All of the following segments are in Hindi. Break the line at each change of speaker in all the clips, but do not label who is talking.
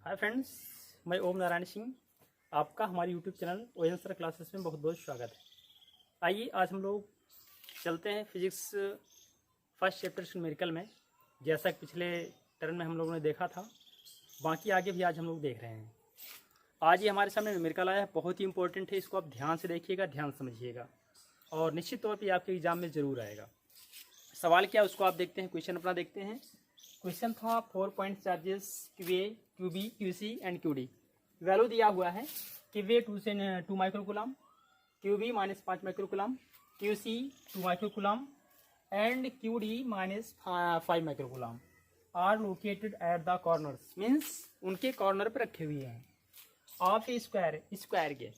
हाय फ्रेंड्स, मैं ओम नारायण सिंह। आपका हमारे YouTube channel on sir classes में बहुत बहुत स्वागत है। आइए आज हम लोग चलते हैं फिजिक्स फर्स्ट चैप्टर न्यूमेरिकल में। जैसा कि पिछले टर्न में हम लोगों ने देखा था, बाकी आगे भी आज हम लोग देख रहे हैं। आज ये हमारे सामने न्यूमेरिकल आया है, बहुत ही इंपॉर्टेंट है। इसको आप ध्यान से देखिएगा, ध्यान समझिएगा और निश्चित तौर पर आपके एग्जाम में ज़रूर आएगा। सवाल क्या उसको आप देखते हैं, क्वेश्चन अपना देखते हैं। क्वेश्चन था 4 point charges QA, QB, QC and QD. Value दिया हुआ है QA 2 microcoulomb, QB -5 microcoulomb, QC 2 microcoulomb and QD -5 microcoulomb are located at the corners. Means उनके कॉर्नर पर रखे हुए हैं ऑफ ए स्क्वायर के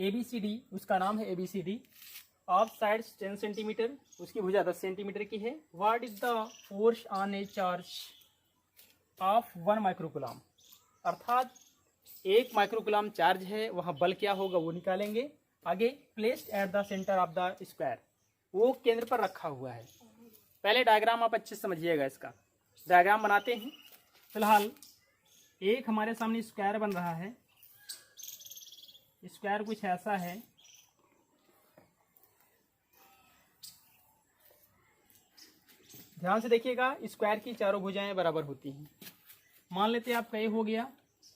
ABCD, उसका नाम है ABCD। ऑफ साइड्स 10 सेंटीमीटर, उसकी भुजा 10 सेंटीमीटर की है। What is the force on A charge of 1 microcoulomb, अर्थात 1 माइक्रोकुलम चार्ज है, वहाँ बल क्या होगा वो निकालेंगे। आगे placed at the centre of the square, वो केंद्र पर रखा हुआ है। पहले डायग्राम आप अच्छे से समझिएगा, इसका डायग्राम बनाते हैं। फिलहाल एक हमारे सामने स्क्वायर बन रहा है। स्क्वायर कुछ ऐसा है, ध्यान से देखिएगा। स्क्वायर की चारों भुजाएं बराबर होती हैं। मान लेते हैं आपका A हो गया,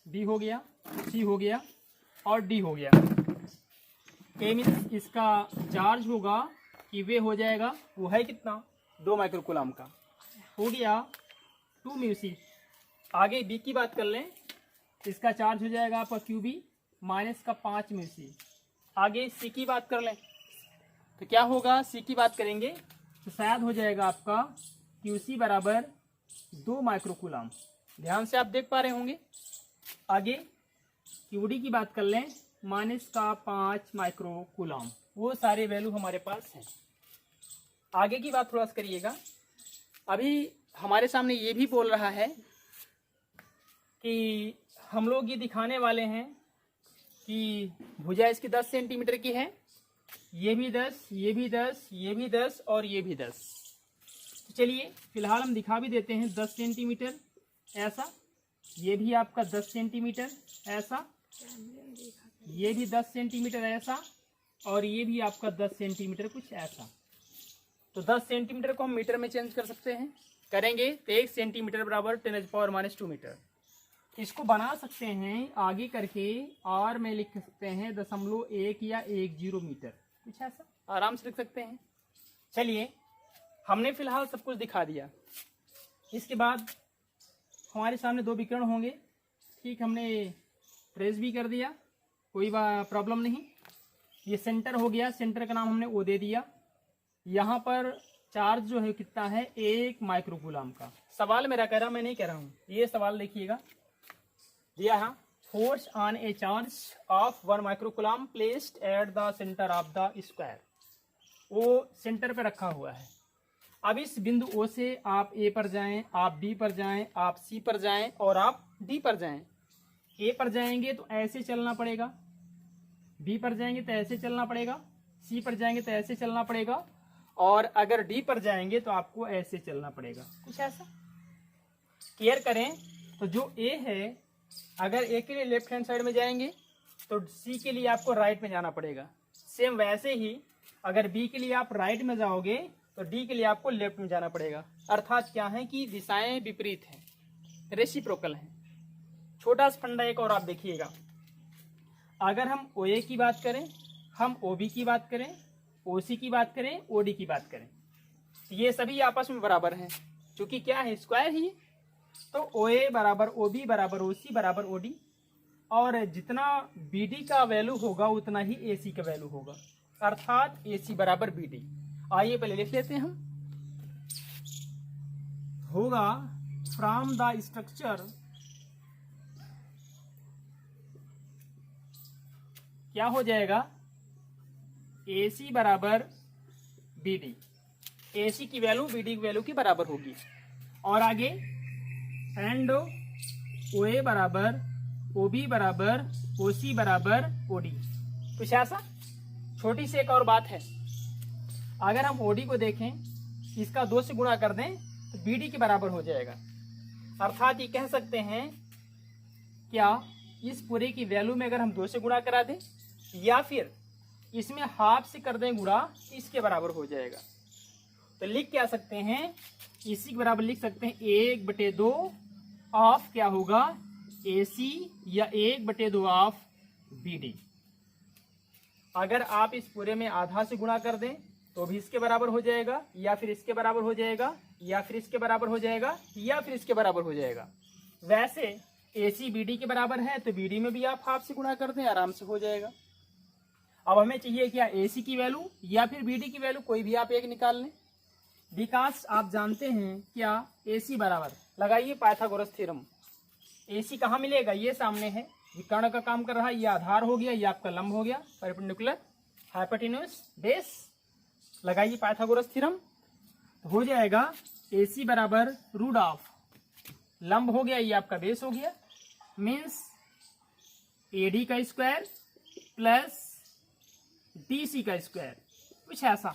B हो गया, C हो गया और D हो गया। A मीन्स इसका चार्ज होगा कि वे हो जाएगा, वो है कितना 2 माइक्रोकुलम का, हो गया 2 म्यू। आगे B की बात कर लें, इसका चार्ज हो जाएगा आपका QB -5 म्यू। आगे C की बात कर लें तो क्या होगा, C की बात करेंगे तो शायद हो जाएगा आपका QC बराबर 2 माइक्रोकुलम। ध्यान से आप देख पा रहे होंगे। आगे QD की बात कर लें -5 माइक्रोकुलम। वो सारे वैल्यू हमारे पास हैं। आगे की बात थोड़ा सा करिएगा। अभी हमारे सामने ये भी बोल रहा है कि हम लोग ये दिखाने वाले हैं कि भुजा इसकी 10 सेंटीमीटर की है, ये भी 10, ये भी 10, ये भी 10 और ये भी 10। तो चलिए फिलहाल हम दिखा भी देते हैं 10 सेंटीमीटर ऐसा, ये भी आपका 10 सेंटीमीटर ऐसा, ये भी 10 सेंटीमीटर ऐसा और ये भी आपका 10 सेंटीमीटर कुछ ऐसा। तो 10 सेंटीमीटर को हम मीटर में चेंज कर सकते हैं, करेंगे तो 1 सेंटीमीटर बराबर 10⁻⁻2 मीटर। इसको बना सकते हैं आगे करके और में लिख सकते हैं 0.1 या 10 मीटर, कुछ ऐसा आराम से लिख सकते हैं। चलिए हमने फिलहाल सब कुछ दिखा दिया। इसके बाद हमारे सामने 2 विकर्ण होंगे, ठीक, हमने ट्रेस भी कर दिया, कोई प्रॉब्लम नहीं। ये सेंटर हो गया, सेंटर का नाम हमने O दे दिया। यहाँ पर चार्ज जो है कितना है 1 माइक्रोकुलम का। सवाल मेरा कह रहा, मैं नहीं कह रहा हूँ, ये सवाल देखिएगा दिया है। Force on A charge of 1 microcoulomb placed at the centre of the square, वो सेंटर पे रखा हुआ है। अब इस बिंदु O से आप A पर जाएं, आप B पर जाएं, आप C पर जाएं और आप D पर जाएं। A पर जाएंगे तो ऐसे चलना पड़ेगा, B पर जाएंगे तो ऐसे चलना पड़ेगा, C पर जाएंगे तो ऐसे चलना पड़ेगा और अगर D पर जाएंगे तो आपको ऐसे चलना पड़ेगा, कुछ ऐसा। केयर करें तो जो A है, अगर A के लिए लेफ्ट हैंड साइड में जाएंगे तो C के लिए आपको राइट में जाना पड़ेगा। सेम वैसे ही अगर B के लिए आप राइट में जाओगे तो D के लिए आपको लेफ्ट में जाना पड़ेगा। अर्थात क्या है कि दिशाएं विपरीत हैं, रेसिप्रोकल हैं। छोटा सा फंडा एक और आप देखिएगा। अगर हम OA की बात करें, हम OB की बात करें, OC की बात करें, OD की बात करें, ये सभी आपस में बराबर हैं, क्योंकि क्या है, स्क्वायर ही। तो OA बराबर OB बराबर OC बराबर OD, और जितना BD का वैल्यू होगा उतना ही AC का वैल्यू होगा, अर्थात AC बराबर BD। आइए पहले लिख लेते हैं हम। होगा फ्रॉम द स्ट्रक्चर, क्या हो जाएगा, AC बराबर BD, AC की वैल्यू BD की वैल्यू की बराबर होगी। और आगे एंड OA बराबर OB बराबर OC बराबर OD, कुछ ऐसा। छोटी सी एक और बात है, अगर हम OD को देखें, इसका 2 से गुणा कर दें तो BD के बराबर हो जाएगा। अर्थात ये कह सकते हैं क्या इस पूरे की वैल्यू में अगर हम 2 से गुणा करा दें या फिर इसमें हाफ से कर दें गुणा, इसके बराबर हो जाएगा। तो लिख क्या सकते हैं, इसी के बराबर लिख सकते हैं 1/2 ऑफ क्या होगा AC या 1/2 ऑफ BD। अगर आप इस पूरे में आधा से गुणा कर दें तो भी इसके बराबर हो जाएगा, या फिर इसके बराबर हो जाएगा, या फिर इसके बराबर हो जाएगा, या फिर इसके बराबर हो जाएगा। वैसे AC BD के बराबर है तो BD में भी आप हाफ से गुणा कर दें, आराम से हो जाएगा। अब हमें चाहिए क्या, AC की वैल्यू या फिर BD की वैल्यू, कोई भी आप एक निकाल लें। विकास आप जानते हैं क्या, AC बराबर लगाइए पाइथागोरस थ्योरम। AC कहाँ मिलेगा, ये सामने है, ये कर्ण का काम कर रहा है, ये आधार हो गया, ये आपका लंब हो गया, परपेंडिकुलर हाइपोटेन्यूज बेस। लगाइए पाइथागोरस थ्योरम, तो हो जाएगा AC बराबर रूट ऑफ लंब हो गया, ये आपका बेस हो गया, मीन्स AD का स्क्वायर प्लस DC का स्क्वायर, कुछ ऐसा।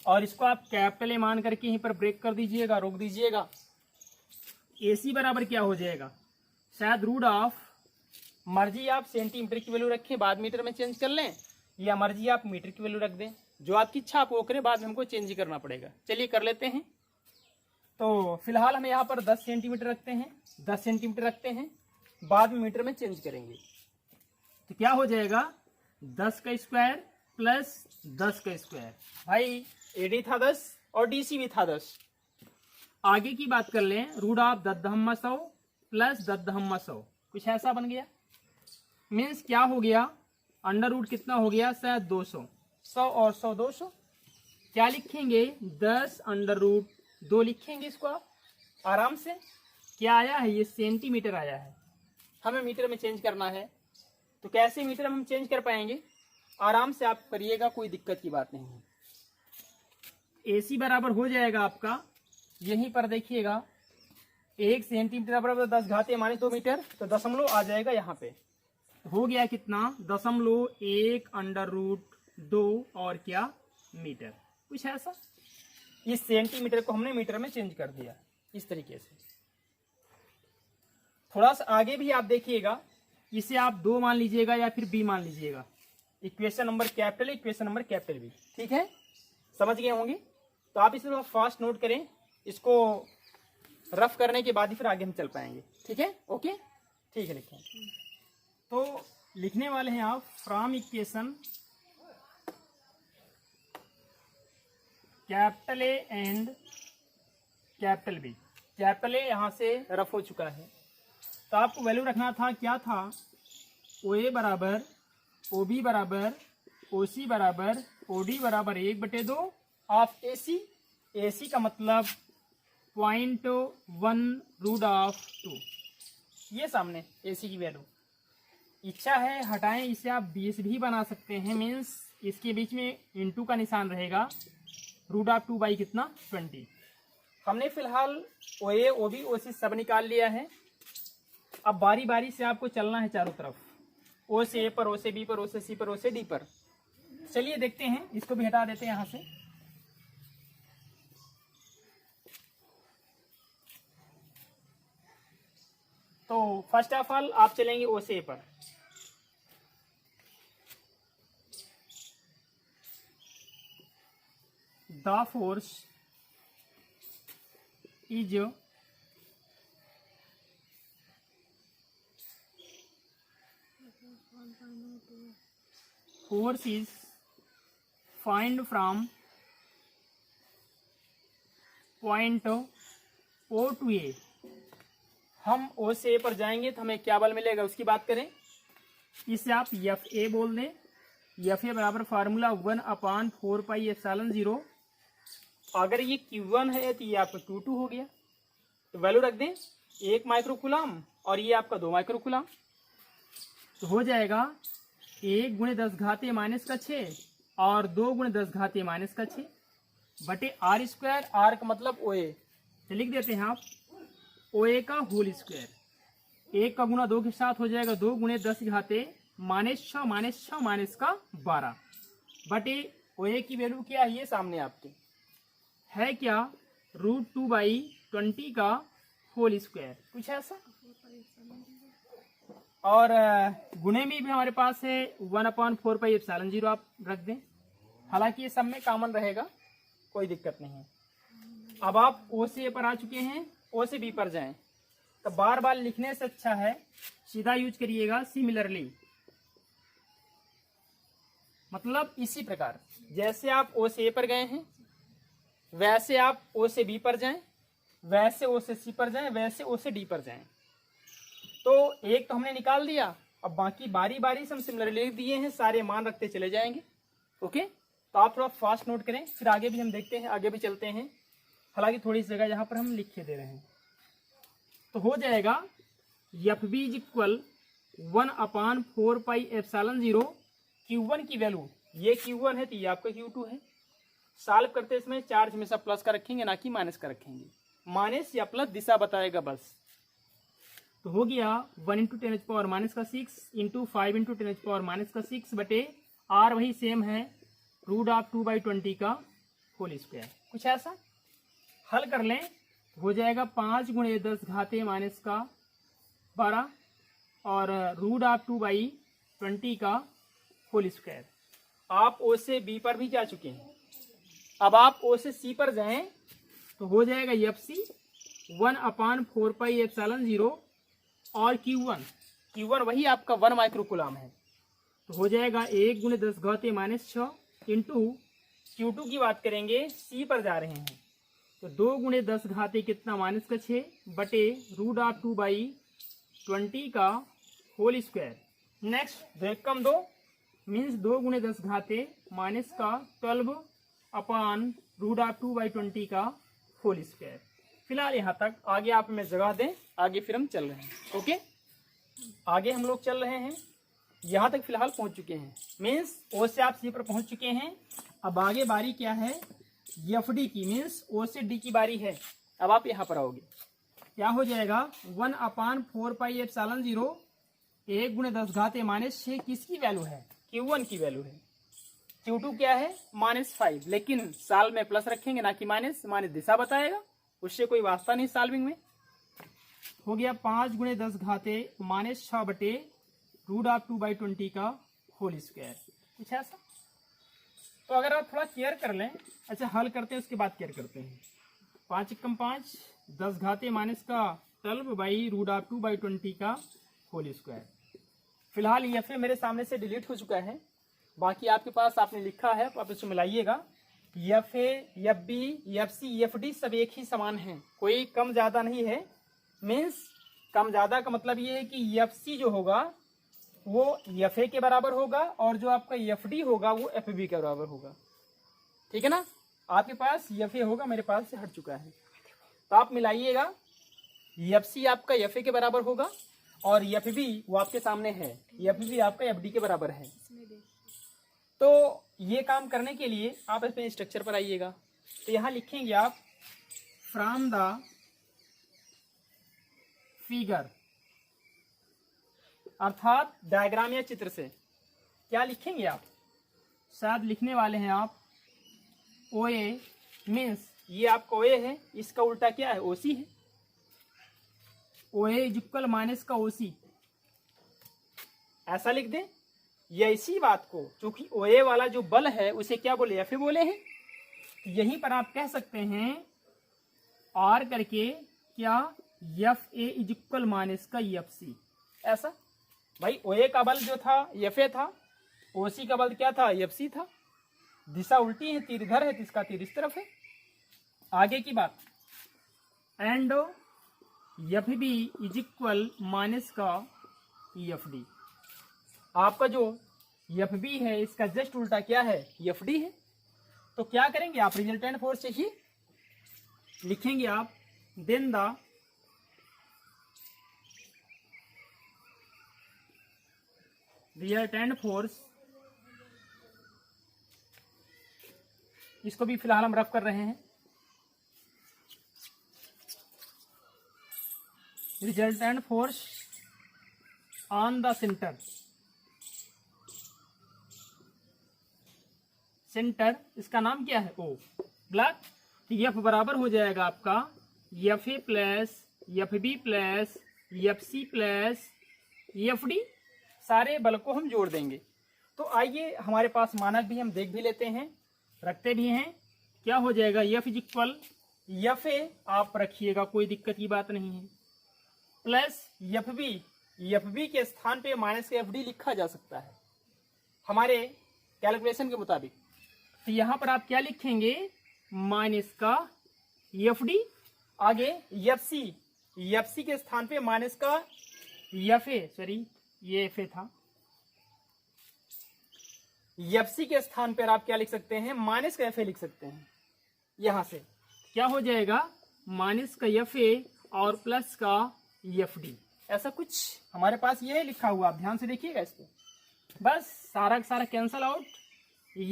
और इसको आप कैपिटल ए मान करके यहीं पर ब्रेक कर दीजिएगा, रोक दीजिएगा। AC बराबर क्या हो जाएगा, शायद रूट ऑफ, मर्जी आप सेंटीमीटर की वैल्यू रखें बाद मीटर में चेंज कर लें, या मर्जी आप मीटर की वैल्यू रख दें, जो आपकी इच्छा आप वो करें, बाद में हमको चेंज ही करना पड़ेगा। चलिए कर लेते हैं। तो फिलहाल हम यहाँ पर 10 सेंटीमीटर रखते हैं, 10 सेंटीमीटर रखते हैं, बाद में मीटर में चेंज करेंगे। तो क्या हो जाएगा, 10 का स्क्वायर प्लस 10 का स्क्वायर। भाई AD था 10 और DC भी था 10। आगे की बात कर लें, रूट ऑफ 10^100 प्लस 10^100, कुछ ऐसा बन गया। मीन्स क्या हो गया, अंडर रूट कितना हो गया, शायद 200, 100 और 100 200। क्या लिखेंगे, 10 अंडर रूट 2 लिखेंगे इसको आप आराम से। क्या आया है, ये सेंटीमीटर आया है, हमें मीटर में चेंज करना है। तो कैसे मीटर में हम चेंज कर पाएंगे, आराम से आप करिएगा, कोई दिक्कत की बात नहीं है। AC बराबर हो जाएगा आपका, यहीं पर देखिएगा, 1 सेंटीमीटर बराबर 10 घाते -2 मीटर, तो दशमलव आ जाएगा यहाँ पे। हो गया कितना, 0.1 अंडर रूट 2 और क्या मीटर, कुछ ऐसा। इस सेंटीमीटर को हमने मीटर में चेंज कर दिया इस तरीके से। थोड़ा सा आगे भी आप देखिएगा, इसे आप 2 मान लीजिएगा या फिर B मान लीजिएगा। Equation number capital, equation number capital B, ठीक है, समझ गए होंगे। तो आप इसे फास्ट नोट करें, इसको रफ करने के बाद ही फिर आगे हम चल पाएंगे, ठीक है, ओके, ठीक है। लिखें तो लिखने वाले हैं आप, from equation capital A and capital B। Capital A यहाँ से रफ हो चुका है, तो आपको वैल्यू रखना था, क्या था, OA बराबर OB बराबर OC बराबर OD बराबर 1/2 ऑफ AC। AC का मतलब 0.1 रूट ऑफ 2, ये सामने AC की वैल्यू। इच्छा है हटाएं, इसे आप 20 भी बना सकते हैं, मीन्स इसके बीच में इंटू का निशान रहेगा, रूट ऑफ 2 बाई कितना 20। हमने फिलहाल OA OB OC सब निकाल लिया है। अब बारी बारी से आपको चलना है चारों तरफ, O से A पर, O से B पर, O से C पर, O से D पर। चलिए देखते हैं, इसको भी हटा देते हैं यहाँ से। तो फर्स्ट ऑफ ऑल आप चलेंगे O से A पर। The force is find from point O to A। हम O से A पर जाएंगे तो हमें क्या बल मिलेगा उसकी बात करें। इसे आप FA बोल दें। FA बराबर फार्मूला 1/4πε0। अगर ये Q1 है तो ये आपका Q2 हो गया, तो वैल्यू रख दें 1 माइक्रोकूलम और ये आपका 2 माइक्रोकूलम। तो हो जाएगा 1 × 10⁻⁶ और 2 × 10⁻⁶ बटे r²। r का मतलब OA, तो लिख देते हैं आप OA का होल स्क्वायर। 1 का गुणा 2 के साथ हो जाएगा 2 × 10⁻⁶ बटे OA की वैल्यू क्या है, ये सामने आपके है क्या, √2/20 का होल स्क्वायर, कुछ ऐसा। और गुणे में भी हमारे पास है 1/4πε0 आप रख दें। हालांकि ये सब में कॉमन रहेगा, कोई दिक्कत नहीं है। अब आप ओ से ए पर आ चुके हैं, ओ से बी पर जाएं, तो बार बार लिखने से अच्छा है सीधा यूज करिएगा सिमिलरली, मतलब इसी प्रकार जैसे आप ओ से ए पर गए हैं वैसे आप ओ से बी पर जाएं, वैसे ओ से सी पर जाएं, वैसे ओ से डी पर जाएं। तो एक तो हमने निकाल दिया, अब बाकी बारी बारी से हम सिमिलरली लिख दिए हैं, सारे मान रखते चले जाएंगे। ओके, तो आप थोड़ा फास्ट नोट करें, फिर आगे भी हम देखते हैं, आगे भी चलते हैं। हालांकि थोड़ी सी जगह यहाँ पर हम लिख के दे रहे हैं, तो हो जाएगा F B is equal 1/4πε0 Q1 की वैल्यू, ये Q1 है तो ये आपका Q2 है। सॉल्व करते इसमें चार्ज हमेशा प्लस का रखेंगे, ना कि माइनस का रखेंगे। माइनस या प्लस दिशा बताएगा बस। तो हो गया 1 × 10⁻⁻6 इंटू 5 × 10⁻⁻6 बटे आर वही सेम है √2/20 का होल स्क्वायर, कुछ ऐसा। हल कर लें, हो जाएगा 5 × 10⁻⁻12 और √2/20 का होल स्क्वायर। आप ओ से बी पर भी जा चुके हैं, अब आप ओ से सी पर जाएं तो हो जाएगा एफ सी 1/4πε0 और Q1 वही आपका 1 माइक्रोकूलम है, तो हो जाएगा 1 × 10⁻⁻6 इंटू Q2 की बात करेंगे, सी पर जा रहे हैं तो 2 × 10⁻6 बटे √2/20 का होल स्क्वायर। नेक्स्ट 2 × 2 मीन्स 2 × 10⁻−12/√2/20 का होल स्क्वायर। फिलहाल यहाँ तक, आगे आप हमें जगह दें, आगे फिर हम चल रहे हैं। ओके, आगे हम लोग चल रहे हैं, यहाँ तक फिलहाल पहुँच चुके हैं, मीन्स ओ से आप सी पर पहुँच चुके हैं। अब आगे बारी क्या है, एफ डी की, मीन्स ओ से डी की बारी है। अब आप यहाँ पर आओगे, क्या हो जाएगा 1/4πε0 1 × 10⁻6 किसकी वैल्यू है, Q1 की वैल्यू है। Q2 क्या है -5, लेकिन साल में प्लस रखेंगे ना कि माइनस, माइनस दिशा बताएगा, उससे कोई वास्ता नहीं सॉल्विंग में। हो गया 5 × 10⁻6 बटे √2/20 का होल स्क्वायर, कुछ ऐसा। तो अगर आप थोड़ा केयर कर लें, अच्छा हल करते हैं उसके बाद केयर करते हैं। 5 × 5 10⁻12/√2/20 का होल स्क्वायर। फिलहाल ये फिर मेरे सामने से डिलीट हो चुका है, बाकी आपके पास आपने लिखा है तो आप इसको मिलाइएगा। F A, F B, F C, F D सब एक ही समान है, कोई कम ज़्यादा नहीं है। मीन्स कम ज़्यादा का मतलब ये है कि एफ सी जो होगा वो एफ ए के बराबर होगा और जो आपका एफ डी होगा वो एफ बी के बराबर होगा। ठीक है ना, आपके पास एफ ए होगा, मेरे पास से हट चुका है, तो आप मिलाइएगा। एफ सी आपका एफ ए के बराबर होगा और एफ बी वो आपके सामने है, एफ बी आपका एफ डी के बराबर है। तो ये काम करने के लिए आप इसमें स्ट्रक्चर पर आइएगा, तो यहाँ लिखेंगे आप फ्रॉम द फिगर, अर्थात डायग्राम या चित्र से। क्या लिखेंगे आप, शायद लिखने वाले हैं आप ओ ए, मीन्स ये आपका ओ ए है, इसका उल्टा क्या है, ओ सी है। ओ ए इज इक्वल माइनस का ओ सी, ऐसा लिख दें। या इसी बात को, चूंकि ओ ए वाला जो बल है उसे क्या बोले, एफ ए बोले हैं, यहीं पर आप कह सकते हैं आर करके क्या, F A is equal minus का एफ सी, ऐसा। भाई ओ ए का बल जो था एफ ए था, ओ सी का बल क्या था, एफ सी था। दिशा उल्टी है, तीर इधर है तो इसका तीर इस तरफ है। आगे की बात, and F B is equal minus का एफ डी। आपका जो एफ बी है इसका जस्ट उल्टा क्या है, एफ डी है। तो क्या करेंगे आप, रिजल्टेंट फोर्स से ही लिखेंगे आप, देन द रिजल्टेंट फोर्स, इसको भी फिलहाल हम रफ कर रहे हैं। Resultant force on the centre, centre इसका नाम क्या है, ओ ब्लैक। एफ बराबर हो जाएगा आपका F A plus F B plus F C plus FD, सारे बल को हम जोड़ देंगे। तो आइए हमारे पास मानक भी हम देख भी लेते हैं, रखते भी हैं। क्या हो जाएगा, F इज इक्वल FA आप रखिएगा, कोई दिक्कत की बात नहीं है, प्लस FB के स्थान पे माइनस का FD लिखा जा सकता है हमारे कैलकुलेशन के मुताबिक। तो यहाँ पर आप क्या लिखेंगे, माइनस का FD, आगे FC के स्थान पे माइनस का FA, सॉरी ये FA था, FC के स्थान पर आप क्या लिख सकते हैं, माइनस का FA लिख सकते हैं। यहां से क्या हो जाएगा, माइनस का FA और प्लस का FD, ऐसा कुछ हमारे पास ये लिखा हुआ, आप ध्यान से देखिएगा इस पे। बस सारा का सारा cancel out,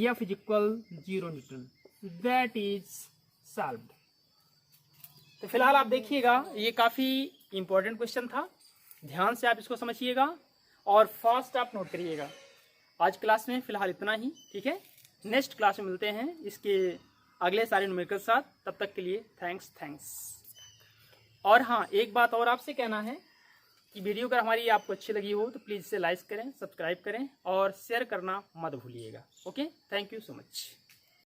F is equal 0 Newton, that is solved. तो फिलहाल आप देखिएगा, ये काफी इंपॉर्टेंट क्वेश्चन था, ध्यान से आप इसको समझिएगा और फास्ट आप नोट करिएगा। आज क्लास में फिलहाल इतना ही, ठीक है। नेक्स्ट क्लास में मिलते हैं इसके अगले सारे न्यूमेरिकल साथ, तब तक के लिए थैंक्स। और हाँ, एक बात और आपसे कहना है कि वीडियो अगर हमारी आपको अच्छी लगी हो तो प्लीज़ इसे लाइक करें, सब्सक्राइब करें और शेयर करना मत भूलिएगा। Okay, thank you so much.